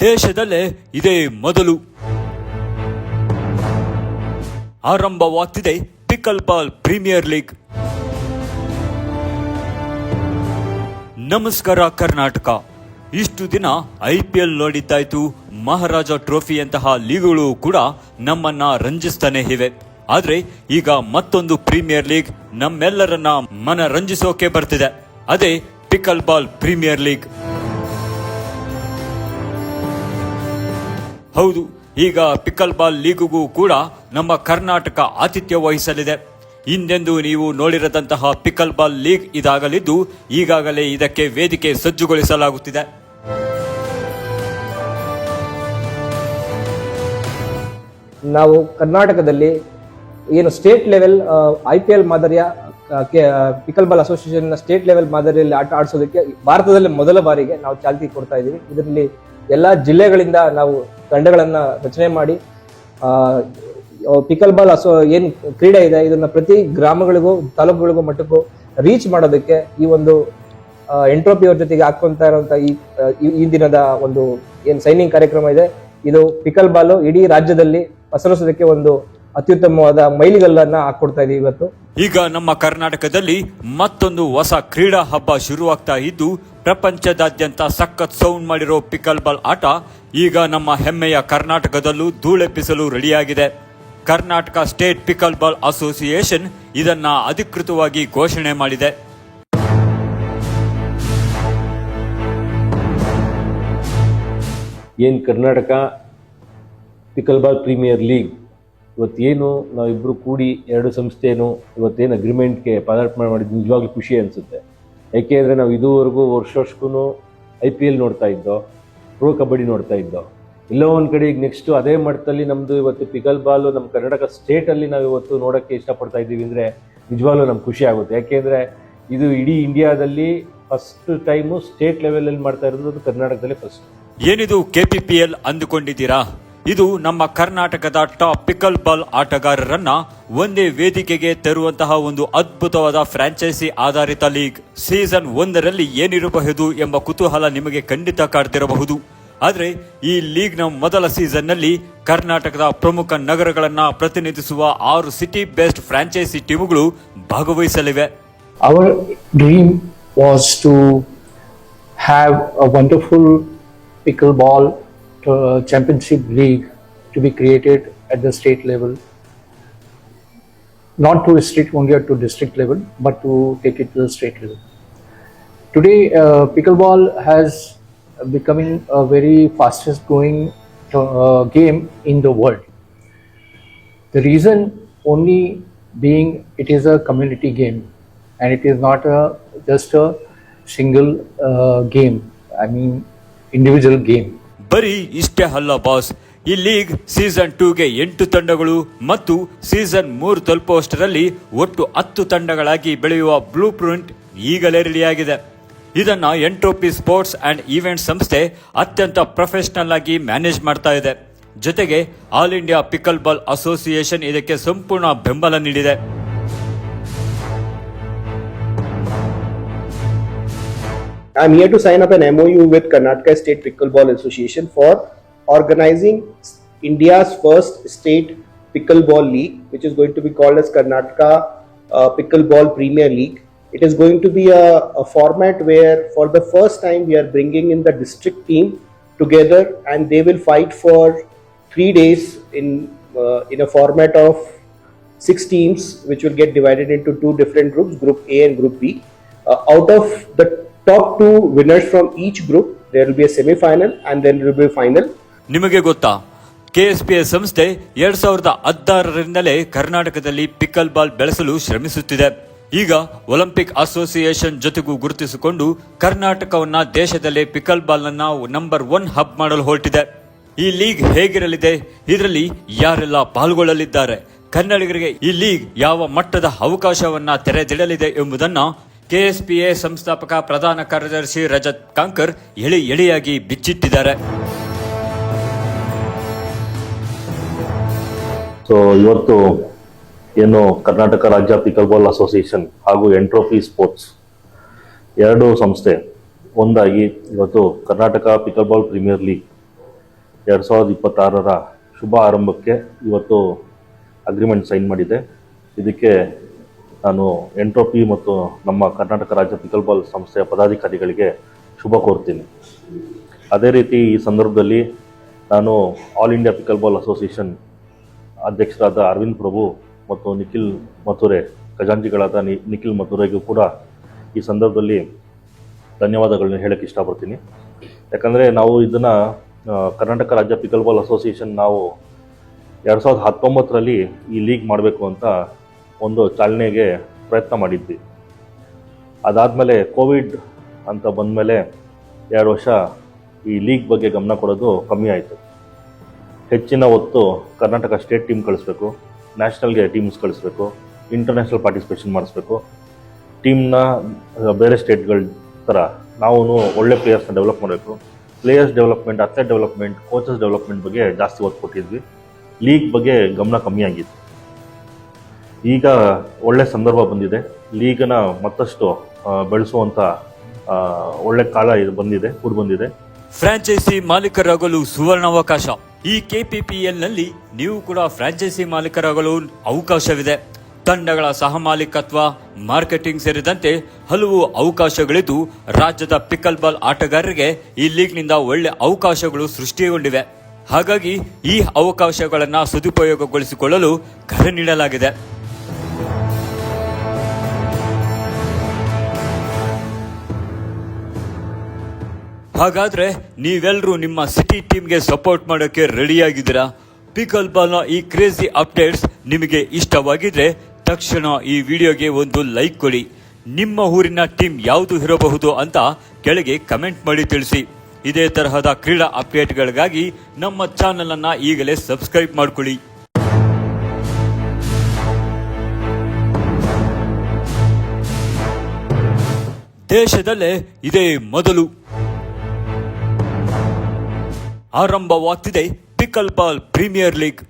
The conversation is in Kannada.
ದೇಶದಲ್ಲೇ ಇದೇ ಮೊದಲು ಆರಂಭವಾಗ್ತಿದೆ ಪಿಕಲ್ ಬಾಲ್ ಪ್ರೀಮಿಯರ್ ಲೀಗ್. ನಮಸ್ಕಾರ ಕರ್ನಾಟಕ. ಇಷ್ಟು ದಿನ IPL ನೋಡಿದ್ದಾಯ್ತು, ಮಹಾರಾಜ ಟ್ರೋಫಿಯಂತಹ ಲೀಗ್ಗಳು ಕೂಡ ನಮ್ಮನ್ನ ರಂಜಿಸ್ತಾನೆ ಇವೆ. ಆದ್ರೆ ಈಗ ಮತ್ತೊಂದು ಪ್ರೀಮಿಯರ್ ಲೀಗ್ ನಮ್ಮೆಲ್ಲರನ್ನ ಮನರಂಜಿಸೋಕೆ ಬರ್ತಿದೆ. ಅದೇ ಪಿಕಲ್ ಬಾಲ್ ಪ್ರೀಮಿಯರ್ ಲೀಗ್. ಹೌದು, ಈಗ ಪಿಕಲ್ ಬಾಲ್ ಲೀಗ್ಗೂ ಕೂಡ ನಮ್ಮ ಕರ್ನಾಟಕ ಆತಿಥ್ಯ ವಹಿಸಲಿದೆ. ಹಿಂದೆಂದು ನೀವು ನೋಡಿರದಂತಹ ಪಿಕಲ್ ಬಾಲ್ ಲೀಗ್ ಇದಾಗಲಿದ್ದು, ಈಗಾಗಲೇ ಇದಕ್ಕೆ ವೇದಿಕೆ ಸಜ್ಜುಗೊಳಿಸಲಾಗುತ್ತಿದೆ. ನಾವು ಕರ್ನಾಟಕದಲ್ಲಿ ಏನು ಸ್ಟೇಟ್ ಲೆವೆಲ್ IPL ಮಾದರಿಯ pickle ball association state level ಮಾದರಿಯಲ್ಲಿ ಆಟ ಆಡಿಸೋದಕ್ಕೆ ಭಾರತದಲ್ಲಿ ಮೊದಲ ಬಾರಿಗೆ ನಾವು ಚಾಲ್ತಿ ಕೊಡ್ತಾ ಇದ್ದೀವಿ. ಇದರಲ್ಲಿ ಎಲ್ಲ ಜಿಲ್ಲೆಗಳಿಂದ ನಾವು ತಂಡಗಳನ್ನ ರಚನೆ ಮಾಡಿ ಪಿಕಲ್ ಬಾಲ್ ಏನು ಕ್ರೀಡೆ ಇದೆ ಇದನ್ನ ಪ್ರತಿ ಗ್ರಾಮಗಳಿಗೂ ತಾಲೂಕುಗಳಿಗೂ ಮಟ್ಟಕ್ಕೂ ರೀಚ್ ಮಾಡೋದಕ್ಕೆ ಈ ಒಂದು ಎಂಟ್ರೋಪಿ ಅವ್ರ ಜೊತೆಗೆ ಹಾಕೊಂತ ಇರುವಂತ ಈ ದಿನದ ಒಂದು ಏನ್ ಸೈನಿಂಗ್ ಕಾರ್ಯಕ್ರಮ ಇದೆ, ಇದು ಪಿಕಲ್ ಬಾಲ್ ಇಡೀ ರಾಜ್ಯದಲ್ಲಿ ಪಸರಿಸೋದಕ್ಕೆ ಒಂದು ಅತ್ಯುತ್ತಮವಾದ ಮೈಲಿಗಲ್ಲನ್ನ ಹಾಕೊಡ್ತಾ ಇದೀವಿ ಇವತ್ತು. ಈಗ ನಮ್ಮ ಕರ್ನಾಟಕದಲ್ಲಿ ಮತ್ತೊಂದು ಹೊಸ ಕ್ರೀಡಾ ಹಬ್ಬ ಶುರುವಾಗ್ತಾ ಇದ್ದು, ಪ್ರಪಂಚದಾದ್ಯಂತ ಸಖತ್ ಸೌಂಡ್ ಮಾಡಿರೋ ಪಿಕಲ್ ಬಾಲ್ ಆಟ ಈಗ ನಮ್ಮ ಹೆಮ್ಮೆಯ ಕರ್ನಾಟಕದಲ್ಲೂ ಧೂಳೆಪ್ಪಿಸಲು ರೆಡಿಯಾಗಿದೆ. Karnataka state pickleball association ಇದನ್ನ ಅಧಿಕೃತವಾಗಿ ಘೋಷಣೆ ಮಾಡಿದೆ. ಏನು Karnataka pickleball premier league ಇವತ್ತೇನು ನಾವಿಬ್ಬರು ಕೂಡಿ ಎರಡು ಸಂಸ್ಥೆಯನ್ನು ಇವತ್ತೇನು ಅಗ್ರಿಮೆಂಟ್ಗೆ ಪದಾರ್ಪಣೆ ಮಾಡಿದ್ದು ನಿಜವಾಗ್ಲೂ ಖುಷಿ ಅನಿಸುತ್ತೆ. ಯಾಕೆಂದರೆ ನಾವು ಇದುವರೆಗೂ ವರ್ಷಕ್ಕೂ IPL ನೋಡ್ತಾ ಇದ್ದೋ, ಪ್ರೋ ಕಬಡ್ಡಿ ನೋಡ್ತಾ ಇದ್ದೋ. ಎಲ್ಲೋ ಒಂದು ಕಡೆ ಈಗ ನೆಕ್ಸ್ಟು ಅದೇ ಮಟ್ಟದಲ್ಲಿ ನಮ್ಮದು ಇವತ್ತು ಪಿಕಲ್ ಬಾಲು ನಮ್ಮ ಕರ್ನಾಟಕ ಸ್ಟೇಟಲ್ಲಿ ನಾವು ಇವತ್ತು ನೋಡೋಕ್ಕೆ ಇಷ್ಟಪಡ್ತಾ ಇದ್ದೀವಿ ಅಂದರೆ ನಿಜವಾಗ್ಲೂ ನಮ್ಗೆ ಖುಷಿ ಆಗುತ್ತೆ. ಯಾಕೆಂದರೆ ಇದು ಇಡೀ ಇಂಡಿಯಾದಲ್ಲಿ ಫಸ್ಟ್ ಟೈಮು ಸ್ಟೇಟ್ ಲೆವೆಲಲ್ಲಿ ಮಾಡ್ತಾ ಇರೋದು ಕರ್ನಾಟಕದಲ್ಲೇ ಫಸ್ಟ್. ಏನಿದು KPPL ಅಂದುಕೊಂಡಿದ್ದೀರಾ? ಇದು ನಮ್ಮ ಕರ್ನಾಟಕದ ಟಾಪ್ ಪಿಕಲ್ ಬಾಲ್ ಆಟಗಾರರನ್ನ ಒಂದೇ ವೇದಿಕೆಗೆ ತರುವಂತಹ ಒಂದು ಅದ್ಭುತವಾದ ಫ್ರಾಂಚೈಸಿ ಆಧಾರಿತ ಲೀಗ್. ಸೀಸನ್ 1ರಲ್ಲಿ ಏನಿರಬಹುದು ಎಂಬ ಕುತೂಹಲ ನಿಮಗೆ ಖಂಡಿತ ಕಾಡ್ತಿರಬಹುದು. ಆದರೆ ಈ ಲೀಗ್ನ ಮೊದಲ ಸೀಸನ್ನಲ್ಲಿ ಕರ್ನಾಟಕದ ಪ್ರಮುಖ ನಗರಗಳನ್ನ ಪ್ರತಿನಿಧಿಸುವ 6 ಸಿಟಿ ಬೇಸ್ಡ್ ಫ್ರಾಂಚೈಸಿ ಟೀಮ್ಗಳು ಭಾಗವಹಿಸಲಿವೆ. Our dream was to have a wonderful pickleball championship league to be created at the state level, not to restrict only to district level, but to take it to the state level. Today, pickleball has becoming a very fastest growing game in the world. The reason only being it is a community game and it is not just a single game, I mean individual game. ಬರೀ ಇಷ್ಟೇ ಅಲ್ಲ ಬಾಸ್, ಈ ಲೀಗ್ ಸೀಸನ್ 2ಗೆ 8 ತಂಡಗಳು ಮತ್ತು ಸೀಸನ್ 3 ತಲುಪುವಷ್ಟರಲ್ಲಿ ಒಟ್ಟು 10 ತಂಡಗಳಾಗಿ ಬೆಳೆಯುವ ಬ್ಲೂ ಪ್ರಿಂಟ್ ಈಗಲೇ ರೆಡಿಯಾಗಿದೆ. ಇದನ್ನ ಎಂಟ್ರೋಪಿ ಸ್ಪೋರ್ಟ್ಸ್ ಅಂಡ್ ಈವೆಂಟ್ ಸಂಸ್ಥೆ ಅತ್ಯಂತ ಪ್ರೊಫೆಷನಲ್ ಆಗಿ ಮ್ಯಾನೇಜ್ ಮಾಡ್ತಾ ಇದೆ. ಜೊತೆಗೆ all India pickle ball association ಇದಕ್ಕೆ ಸಂಪೂರ್ಣ ಬೆಂಬಲ ನೀಡಿದೆ. I'm here to sign up an MOU with Karnataka State Pickleball Association for organizing India's first state pickleball league, which is going to be called as Karnataka Pickleball Premier League. It is going to be a format where for the first time we are bringing in the district team together and they will fight for 3 days in a format of 6 teams, which will get divided into 2 different groups, Group A and Group B. Out of the top 2 winners from each group, there will be a semi-final and then there will be a final. ನಿಮಗೆ ಗೊತ್ತಾ, KSPA ಸಂಸ್ಥೆ 2016ರಿಂದಲೇ ಕರ್ನಾಟಕದಲ್ಲಿ ಪಿಕಲ್ ಬಾಲ್ ಬೆಳೆಸಲು ಶ್ರಮಿಸುತ್ತಿದೆ. ಈಗ ಒಲಿಂಪಿಕ್ ಅಸೋಸಿಯೇಷನ್ ಜೊತೆಗೂ ಗುರುತಿಸಿಕೊಂಡು ಕರ್ನಾಟಕವನ್ನ ದೇಶದಲ್ಲೇ ಪಿಕಲ್ ಬಾಲ್ ನ ನಂಬರ್ 1 ಹಬ್ ಮಾಡಲು ಹೊರಟಿದೆ. ಈ ಲೀಗ್ ಹೇಗಿರಲಿದೆ, ಇದರಲ್ಲಿ ಯಾರೆಲ್ಲ ಪಾಲ್ಗೊಳ್ಳಲಿದ್ದಾರೆ, ಕನ್ನಡಿಗರಿಗೆ ಈ ಲೀಗ್ ಯಾವ ಮಟ್ಟದ ಅವಕಾಶವನ್ನ ತೆರೆದಿಡಲಿದೆ ಎಂಬುದನ್ನ KSPA ಸಂಸ್ಥಾಪಕ ಪ್ರಧಾನ ಕಾರ್ಯದರ್ಶಿ ರಜತ್ ಕಾಂಕರ್ ಎಳೆಯಾಗಿ ಬಿಚ್ಚಿಟ್ಟಿದ್ದಾರೆ. ಸೊ ಇವತ್ತು ಏನು ಕರ್ನಾಟಕ ರಾಜ್ಯ ಪಿಕಲ್ ಬಾಲ್ ಅಸೋಸಿಯೇಷನ್ ಹಾಗೂ ಎಂಟ್ರೋಪಿ ಸ್ಪೋರ್ಟ್ಸ್ ಎರಡು ಸಂಸ್ಥೆ ಒಂದಾಗಿ ಇವತ್ತು Karnataka pickleball premier league 2026ರ ಶುಭ ಆರಂಭಕ್ಕೆ ಇವತ್ತು ಅಗ್ರಿಮೆಂಟ್ ಸೈನ್ ಮಾಡಿದೆ. ಇದಕ್ಕೆ ನಾನು ಎಂಟ್ರೋಪಿ ಮತ್ತು ನಮ್ಮ ಕರ್ನಾಟಕ ರಾಜ್ಯ ಪಿಕಲ್ ಬಾಲ್ ಸಂಸ್ಥೆಯ ಪದಾಧಿಕಾರಿಗಳಿಗೆ ಶುಭ ಕೋರ್ತೀನಿ. ಅದೇ ರೀತಿ ಈ ಸಂದರ್ಭದಲ್ಲಿ ನಾನು all India pickle ball association ಅಧ್ಯಕ್ಷರಾದ ಅರವಿಂದ್ ಪ್ರಭು ಮತ್ತು ನಿಖಿಲ್ ಮಥುರೆ, ಖಜಾಂಚಿಗಳಾದ ನಿಖಿಲ್ ಮಥುರೆಗೂ ಕೂಡ ಈ ಸಂದರ್ಭದಲ್ಲಿ ಧನ್ಯವಾದಗಳನ್ನ ಹೇಳಕ್ಕೆ ಇಷ್ಟಪಡ್ತೀನಿ. ಯಾಕಂದರೆ ನಾವು ಇದನ್ನು ಕರ್ನಾಟಕ ರಾಜ್ಯ ಪಿಕಲ್ ಬಾಲ್ ಅಸೋಸಿಯೇಷನ್ ನಾವು 2019ರಲ್ಲಿ ಈ ಲೀಗ್ ಮಾಡಬೇಕು ಅಂತ ಒಂದು ಚಾಲನೆಗೆ ಪ್ರಯತ್ನ ಮಾಡಿದ್ವಿ. ಅದಾದಮೇಲೆ ಕೋವಿಡ್ ಅಂತ ಬಂದಮೇಲೆ 2 ವರ್ಷ ಈ ಲೀಗ್ ಬಗ್ಗೆ ಗಮನ ಕೊಡೋದು ಕಮ್ಮಿ ಆಯಿತು. ಹೆಚ್ಚಿನ ಹೊತ್ತು ಕರ್ನಾಟಕ ಸ್ಟೇಟ್ ಟೀಮ್ ಕಳಿಸ್ಬೇಕು, ನ್ಯಾಷನಲ್ಗೆ ಟೀಮ್ಸ್ ಕಳಿಸ್ಬೇಕು, ಇಂಟರ್ನ್ಯಾಷನಲ್ ಪಾರ್ಟಿಸಿಪೇಷನ್ ಮಾಡಿಸ್ಬೇಕು, ಟೀಮ್ನ ಬೇರೆ ಸ್ಟೇಟ್ಗಳ ಥರ ನಾವು ಒಳ್ಳೆ ಪ್ಲೇಯರ್ಸ್ನ ಡೆವಲಪ್ ಮಾಡಬೇಕು. Players development, athlete development, coaches development ಬಗ್ಗೆ ಜಾಸ್ತಿ ಒತ್ತು ಕೊಟ್ಟಿದ್ವಿ. ಲೀಗ್ ಬಗ್ಗೆ ಗಮನ ಕಮ್ಮಿ ಆಗಿತ್ತು. ಈಗ ಒಳ್ಳೆ ಸಂದರ್ಭ ಬಂದಿದೆ. ಲೀಗನ್ನ ಮತ್ತಷ್ಟು ಬೆಳೆಸುವಂಥ ಒಳ್ಳೆ ಕಾಲ ಇದು ಬಂದಿದೆ, ಕೂಡಿ ಬಂದಿದೆ. ಫ್ರಾಂಚೈಸಿ ಮಾಲೀಕರಾಗಲು ಸುವರ್ಣಾವಕಾಶ. ಈ ಕೆಪಿಪಿಎಲ್ನಲ್ಲಿ ನೀವು ಕೂಡ ಫ್ರಾಂಚೈಸಿ ಮಾಲೀಕರಾಗಲು ಅವಕಾಶವಿದೆ. ತಂಡಗಳ ಸಹ ಮಾಲೀಕತ್ವ, ಮಾರ್ಕೆಟಿಂಗ್ ಸೇರಿದಂತೆ ಹಲವು ಅವಕಾಶಗಳಿದ್ದು ರಾಜ್ಯದ ಪಿಕಲ್ ಬಾಲ್ ಆಟಗಾರರಿಗೆ ಈ ಲೀಗ್ನಿಂದ ಒಳ್ಳೆ ಅವಕಾಶಗಳು ಸೃಷ್ಟಿಗೊಂಡಿವೆ. ಹಾಗಾಗಿ ಈ ಅವಕಾಶಗಳನ್ನು ಸದುಪಯೋಗಗೊಳಿಸಿಕೊಳ್ಳಲು ಕರೆ ನೀಡಲಾಗಿದೆ. ಹಾಗಾದ್ರೆ ನೀವೆಲ್ಲರೂ ನಿಮ್ಮ ಸಿಟಿ ಟೀಮ್ಗೆ ಸಪೋರ್ಟ್ ಮಾಡೋಕ್ಕೆ ರೆಡಿಯಾಗಿದ್ದೀರಾ? ಪಿಕಲ್ ಬಾಲ್ನ ಈ ಕ್ರೇಜಿ ಅಪ್ಡೇಟ್ಸ್ ನಿಮಗೆ ಇಷ್ಟವಾಗಿದ್ರೆ ತಕ್ಷಣ ಈ ವಿಡಿಯೋಗೆ ಒಂದು ಲೈಕ್ ಕೊಡಿ. ನಿಮ್ಮ ಊರಿನ ಟೀಮ್ ಯಾವುದು ಇರಬಹುದು ಅಂತ ಕೆಳಗೆ ಕಮೆಂಟ್ ಮಾಡಿ ತಿಳಿಸಿ. ಇದೇ ತರಹದ ಕ್ರೀಡಾ ಅಪ್ಡೇಟ್ಗಳಿಗಾಗಿ ನಮ್ಮ ಚಾನೆಲ್ ಅನ್ನ ಈಗಲೇ ಸಬ್ಸ್ಕ್ರೈಬ್ ಮಾಡಿಕೊಳ್ಳಿ. ದೇಶದಲ್ಲೇ ಇದೇ ಮೊದಲು ಆರಂಭವಾಗ್ತಿದೆ ಪಿಕಲ್ ಬಾಲ್ ಪ್ರೀಮಿಯರ್ ಲೀಗ್.